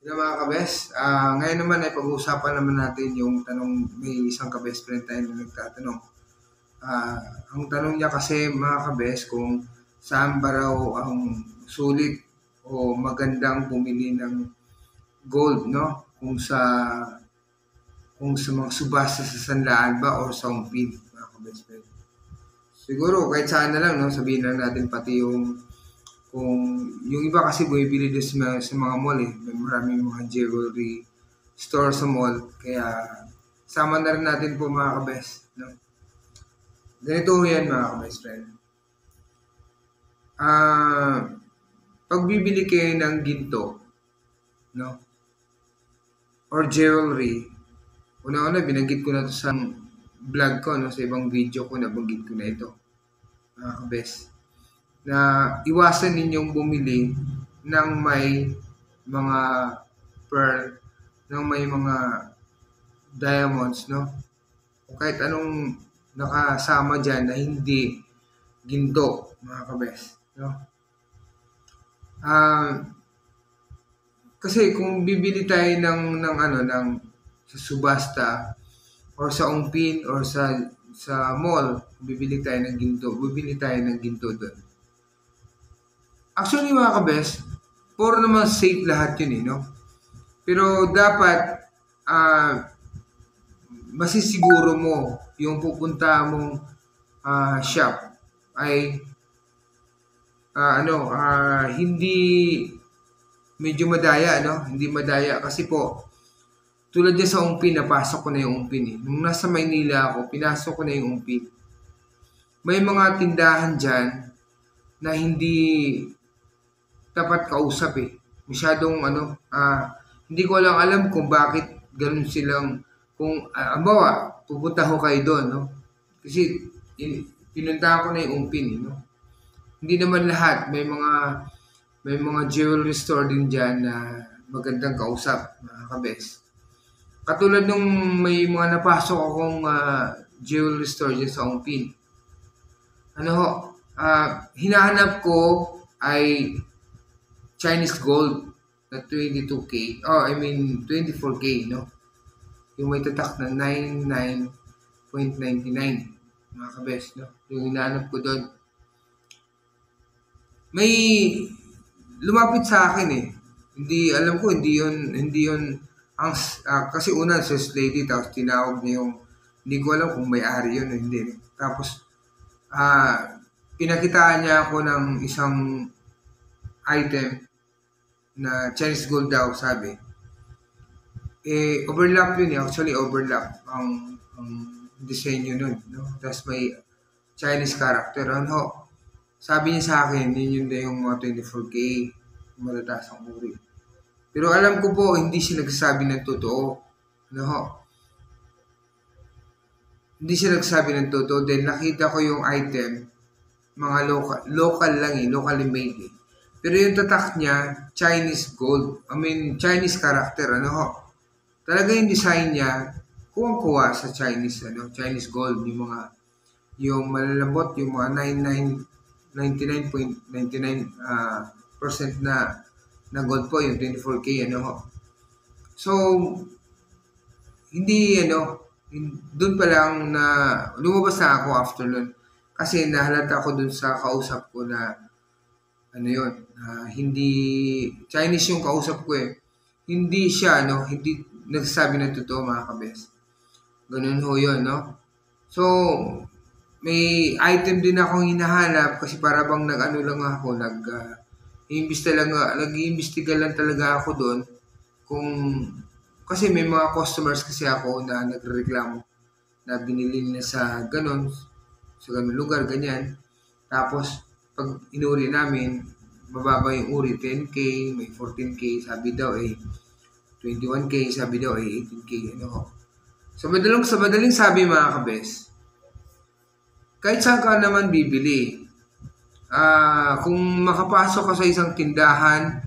Na mga kabes, ngayon naman ay pag-uusapan naman natin yung tanong, may isang kabest friend tayo na nagtatanong. Ang tanong niya kasi mga kabes kung saan ba raw ang sulit o magandang bumili ng gold, no? Kung sa mga subasta sa sanlaan ba o sa umpid, mga kabest friend. Siguro kahit saan na lang, no? Sabihin lang natin pati kung yung iba kasi bumibili doon sa mga mall may maraming mga jewelry store sa mall, kaya sama na rin natin po mga kabes, no? Ganito yan mga kabest friend. Pag bibili kayo ng ginto, no, or jewelry, una-una binanggit ko na to sa vlog ko, no, sa ibang video ko nabanggit ko na ito mga kabes, na iwasan ninyong bumili ng may mga pearl, ng may mga diamonds, no? O kahit anong nakasama dyan na hindi ginto, mga kabes, no? Kasi kung bibili tayo ng sa subasta or sa ungpin or sa mall, bibili tayo ng ginto doon. Actually mga kabes, puro naman safe lahat yun no? Pero dapat masisiguro mo yung pupunta mong shop ay hindi medyo madaya, no? Hindi madaya kasi po tulad niya sa umpin, napasok ko na yung umpin Nung nasa Maynila ako, pinasok ko na yung umpin. May mga tindahan dyan na hindi dapat kausap Masyadong hindi ko lang alam kung bakit ganun silang, kung ambawa, pupunta ko kayo doon, no? Kasi pinuntahan ko na yung umpin, no? Hindi naman lahat, may mga jewelry store din dyan na magandang kausap, mga kabes. Katulad nung may mga napasok akong jewelry store dyan sa umpin. Hinahanap ko ay Chinese gold na 22K, 24K, no? Yung may tatak na 99.99, mga kabes, no? Yung hinahanap ko doon. May lumapit sa akin Hindi, alam ko, hindi yun ang, kasi una, sales lady, tapos tinawag niya yung, hindi ko alam kung may-ari yun o hindi. Tapos, pinakitaan niya ako ng isang item na Chinese gold daw, sabi. Overlap yun actually overlap ang disenyo nun, no? Tapos may Chinese character, sabi niya sa akin, yun yung mga 24K, matataas ang uri. Pero alam ko po, hindi siya nagsasabi ng totoo, Hindi siya nagsasabi ng totoo. Then nakita ko yung item, mga local lang locally made Pero yung tatak niya, Chinese gold. Chinese character, Talaga yung design niya, kuwang-kuwa sa Chinese gold. Yung malalambot, yung mga 99.99% na gold po, yung 24K, So, hindi, doon pa lang na lumabas na ako after nun. Kasi nahalata ako dun sa kausap ko na hindi Chinese yung kausap ko Hindi siya, hindi nagsasabi ng totoo, mga kabes. Ganun ho yun, So, may item din akong hinahanap kasi para bang nag-iimbestiga lang talaga ako doon kasi may mga customers kasi ako na nagrereklamo na binili na sa ganun lugar, ganyan. Tapos, pag inuri namin, mababa yung uri, 10K, may 14K, sabi daw 21K, sabi daw 18K, So, sa madaling sabi, mga kabes, kahit saan ka naman bibili, kung makapasok ka sa isang tindahan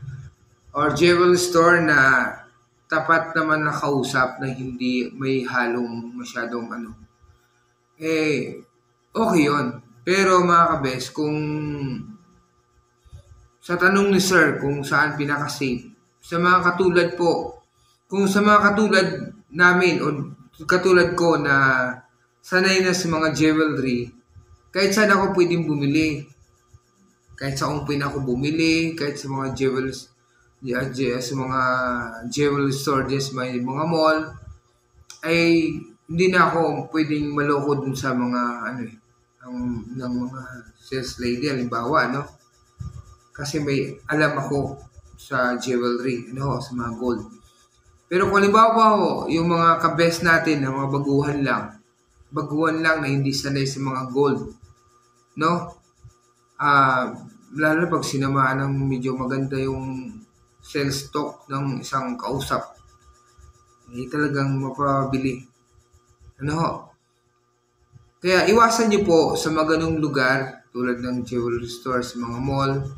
or jewelry store na tapat naman na kausap na hindi may halong masyadong okay yun. Pero mga kabes, kung sa tanong ni sir kung saan pinaka-safe, sa mga katulad po, kung sa mga katulad namin o katulad ko na sanay na sa mga jewelry, kahit saan ako pwedeng bumili. Kahit sa Ongpin ako bumili, kahit sa mga sa mga jewelry store, may mga mall, ay hindi na ako pwedeng maloko dun sa mga ng mga sales lady, halimbawa, no? Kasi may alam ako sa jewelry, sa mga gold. Pero kung halimbawa yung mga kabes natin na mga baguhan lang na hindi sanay sa mga gold, no? Lalo na pag sinamahan ng medyo maganda yung sales stock ng isang kausap, talagang mapabili. Kaya iwasan niyo po sa mga ganung lugar tulad ng jewelry store, sa mga mall,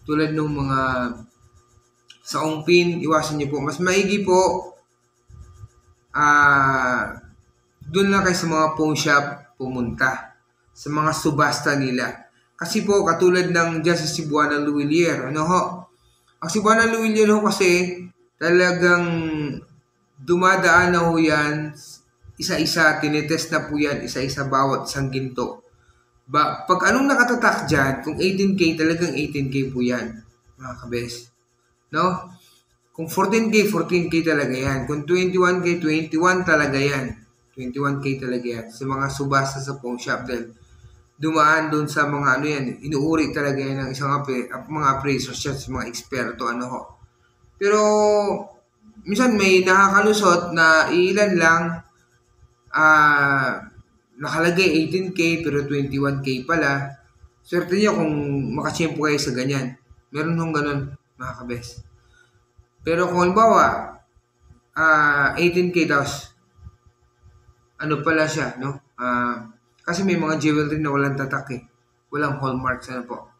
tulad ng mga sa Ongpin, iwasan niyo po. Mas maigi po doon lang kayo sa mga pawn shop pumunta, sa mga subasta nila. Kasi po, katulad ng dyan sa Cebuana Luwilier, ang Cebuana Luwilier kasi talagang dumadaan na ho yan, isa-isa, tinitest na po yan, isa-isa bawat isang ginto. Pag anong nakatatak dyan, kung 18K, talagang 18K po yan, mga kabes. No? Kung 14K, 14K talaga yan. Kung 21K, 21 talaga yan. 21K talaga yan. Sa mga subasta sa pawn shop dahil dumaan doon sa mga inuuri talaga yan ng isang mga appraisers sa mga eksperto, Pero, minsan may nakakalusot na ilan lang, nakalagay 18K pero 21K pala. Swerte niyo kung makachempo kayo sa ganyan. Meron nung ganun, mga kabes. Pero kung halimbawa, 18K tapos, pala siya, no? Kasi may mga jewelry na walang tatak walang hallmarks, po.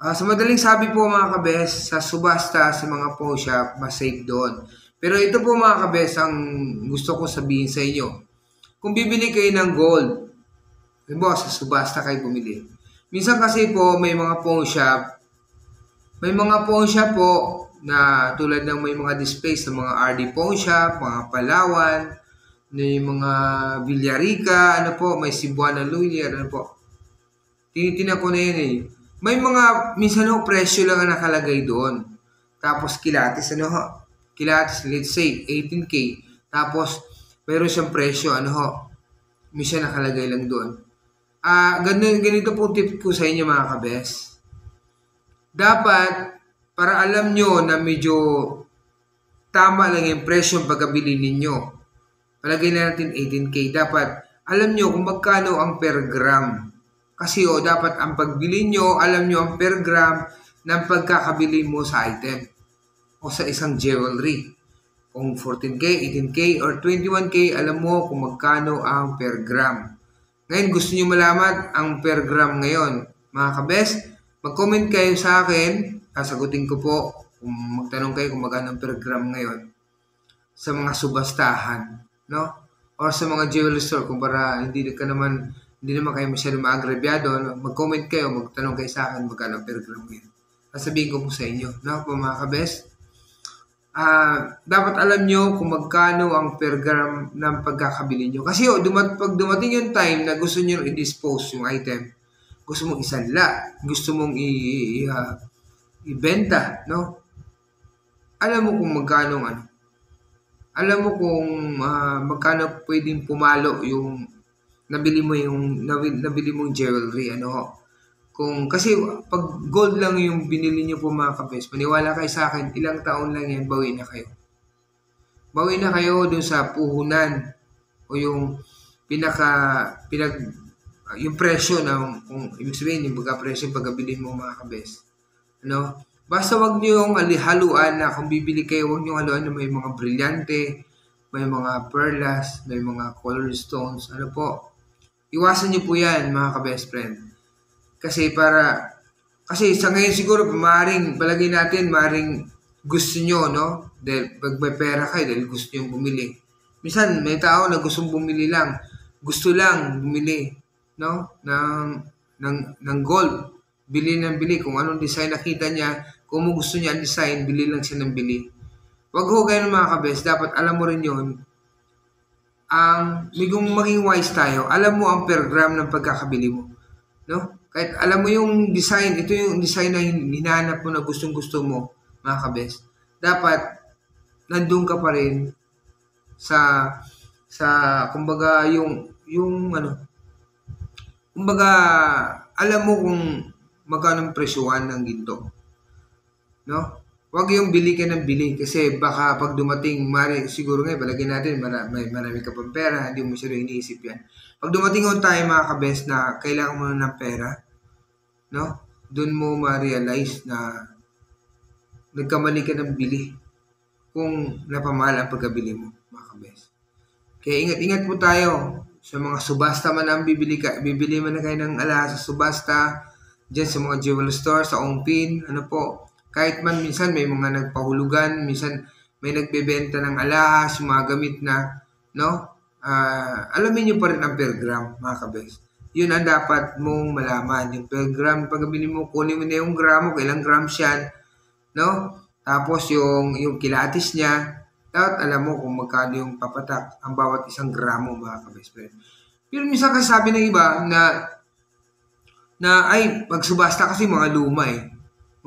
Sa madaling sabi po, mga kabes, sa subasta, sa mga pawn shop, mas safe doon. Pero ito po, mga kabes, ang gusto ko sabihin sa inyo. Kung bibili kayo ng gold, halimbawa sa subasta kayo bumili. Minsan kasi po, may mga pawn shop po na tulad ng may mga display sa mga RD pawn shop, mga Palawan, may mga Villarica, may Cebuana Luwilier, Tinitingnan ko na yan May mga, minsan presyo lang ang nakalagay doon. Tapos kilatis, kilatis, let's say, 18K. Tapos, mayroon siyang presyo, minsan nakalagay lang doon. Ganito po tip ko sa inyo, mga kabes. Dapat, para alam nyo na medyo tama lang yung presyo pagkabili ninyo. Palagay na natin 18K. Dapat, alam nyo kung magkano ang per gram. Kasi dapat ang pagbili nyo, alam nyo ang per gram ng pagkakabili mo sa item o sa isang jewelry. Kung 14K, 18K, or 21K, alam mo kung magkano ang per gram. Ngayon, gusto nyo malaman ang per gram ngayon. Mga kabes, mag-comment kayo sa akin. Sasagutin ko po kung magtanong kayo kung magkano ang per gram ngayon sa mga subastahan, or sa mga jewelry store, kung para hindi naman kayo masyadong maagrabyado, mag-comment kayo, magtanong kayo sa akin magkano per gram ngayon. Sasabihin ko po sa inyo, mga kabes. Dapat alam nyo kung magkano ang per gram ng pagkakabili nyo. Kasi pag dumating yung time na gusto nyo i-dispose yung item, gusto mong isanla, gusto mong ibenta, alam mo kung magkano alam mo kung magkano pwedeng pumalo yung nabili mong jewelry, kasi pag gold lang yung binili nyo po, mga kabes, maniwala kayo sa akin, ilang taon lang yan, bawi na kayo. Bawi na kayo dun sa puhunan o yung yung presyo kung ibig sabihin, yung presyo pagkabili mo, mga kabes. Basta wag nyo yung haluan na kung bibili kayo, wag nyo haluan na may mga brilyante, may mga perlas, may mga color stones, Iwasan nyo po yan, mga ka-best friend. Kasi sa ngayon siguro, palagay natin, maring gusto nyo, Dahil pag may pera kayo, dahil gusto nyo bumili. Minsan, may tao na gustong bumili lang. Gusto lang bumili, ng gold. Bili ng bili. Kung anong design nakita niya, kung gusto niya ang design, bili lang siya ng bili. Wag ho ganun mga kabes. Dapat alam mo rin yun. Kung maging wise tayo, alam mo ang per gram ng pagkakabili mo. No? Kahit alam mo yung design, ito yung design na hinahanap mo na gustong-gusto mo, mga kabes. Dapat, nandun ka pa rin sa kumbaga, kumbaga, alam mo kung magkano presyuhan ng ginto. No? Huwag yung bili ka ng bili kasi baka pag dumating, siguro nga, palagay natin, marami ka pang pera, hindi mo masyado iniisip yan. Pag dumating on tayo mga kabes na kailangan mo na ng pera, no? Doon mo ma-realize na nagkamali ka ng bili kung napamahal ang pagkabili mo, mga kabes. Kaya ingat-ingat po tayo sa mga subasta man ang bibili man na kayo ng alahas sa subasta, dyan sa mga jewel store, sa Ongpin, ano po. Kahit man minsan may mga nagpahulugan, minsan may nagbebenta ng alahas, yung mga gamit na, no? Alamin nyo pa rin ang per gram, mga kabes. Yun ang dapat mong malaman. Yung per gram, pagkabili mo, kunin mo na yung gramo, kailang grams yan, no? Tapos yung kilatis niya, dapat alam mo kung magkano yung papatak ang bawat isang gramo, mga kabes. Pero minsan kasi sabi ng iba na ay, pagsubasta kasi mga luma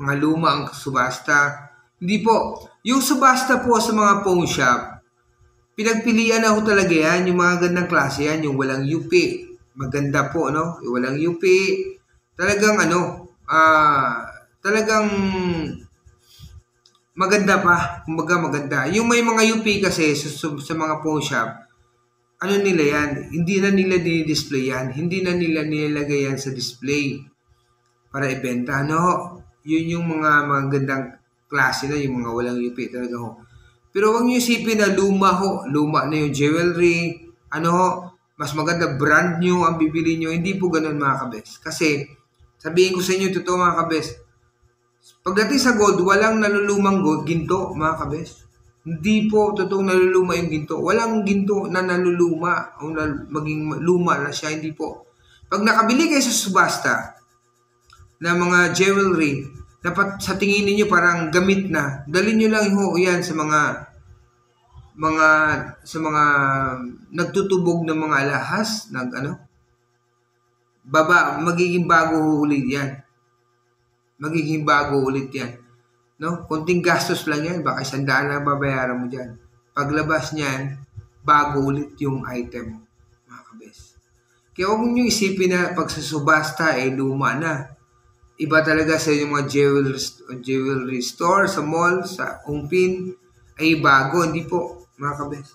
mga luma ang subasta. Hindi po. Yung subasta po sa mga pawn shop, pinagpilian na ho talaga yan, yung mga gandang klase yan, yung walang UP. Maganda po, no? Yung walang UP. Talagang talagang maganda pa. Kumbaga maganda. Yung may mga UP kasi sa mga pawn shop, ano nila yan? Hindi na nila dinidisplay yan. Hindi na nila nilagay yan sa display para ibenta. No? Yun yung mga gandang klase na, yung mga walang UP talaga ho. Pero huwag nyo isipin na luma ho. Luma na yung jewelry. Mas maganda brand new ang bibili nyo. Hindi po ganun mga kabes. Kasi, sabihin ko sa inyo, totoo mga kabes, pagdating sa gold, walang nalulumang gold, ginto mga kabes. Hindi po totoong naluluma yung ginto. Walang ginto na naluluma o maging luma na siya. Hindi po. Pag nakabili kayo sa subasta na mga jewelry, dapat sa tingin niyo parang gamit na, dalhin niyo lang yan sa mga nagtutubog ng mga alahas, magiging bago ulit yan. Magiging bago ulit yan. No? Konting gastos lang yan, baka 100 lang babayaran mo dyan. Paglabas niyan, bago ulit yung item, mga kabes. Kaya huwag niyo isipin na pag sa subasta, luma na. Iba talaga sa yung mga jewelry store, sa mall, sa Ongpin, ay bago. Hindi po, mga kabes.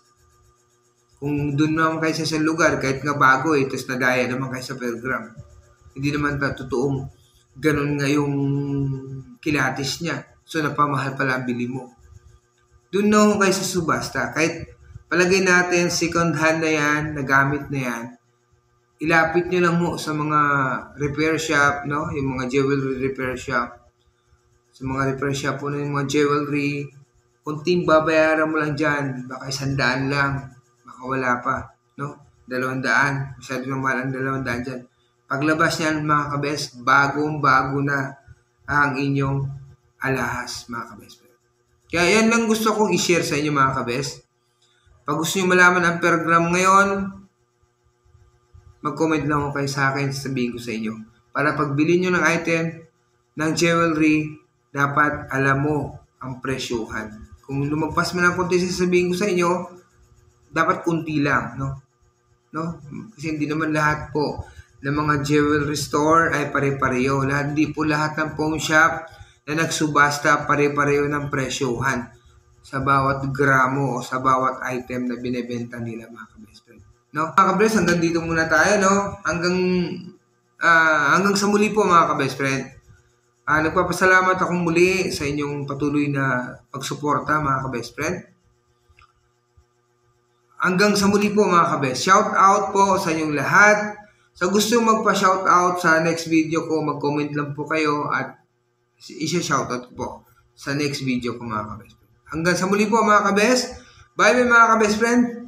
Kung doon naman kayo sa isang lugar, kahit nga bago tapos nadaya naman kayo sa per gram. Hindi naman totoong ganun nga yung kilatis niya. So, napamahal pala ang bili mo. Doon na kayo sa subasta. Kahit palagay natin, second hand na yan, nagamit na yan, ilapit nyo lang mo sa mga repair shop, no? Yung mga jewelry repair shop. Sa mga repair shop po na yung mga jewelry, kunting babayaran mo lang dyan, baka 100 lang, baka wala pa, no? 200, masyado nang mahal ang 200 dyan. Paglabas niyan mga kabes, bagong-bago na ang inyong alahas, mga kabes. Kaya yan lang gusto kong i-share sa inyo mga kabes. Pag gusto nyo malaman ang per gram ngayon, mag-comment lang kayo sa akin, sasabihin ko sa inyo. Para pagbili nyo ng item, ng jewelry, dapat alam mo ang presyuhan. Kung lumagpas mo ng konti, sasabihin ko sa inyo, dapat kunti lang, no? Kasi hindi naman lahat po ng mga jewelry store ay pare-pareho. Hindi po lahat ng pawn shop na nagsubasta pare-pareho ng presyuhan sa bawat gramo o sa bawat item na binebenta nila, mga kabest friend. No? Mga kabest, hanggang dito muna tayo, no? Hanggang sa muli po, mga kabest friend. Nagpapasalamat akong muli sa inyong patuloy na pagsuporta, mga kabest friend. Hanggang sa muli po, mga kabest. Shout out po sa inyong lahat. Sa gusto magpa-shout out sa next video ko, mag-comment lang po kayo at isa-shout out po sa next video ko, mga kabest friend. Hanggang sa muli po, mga kabest. Bye, mga kabest friend.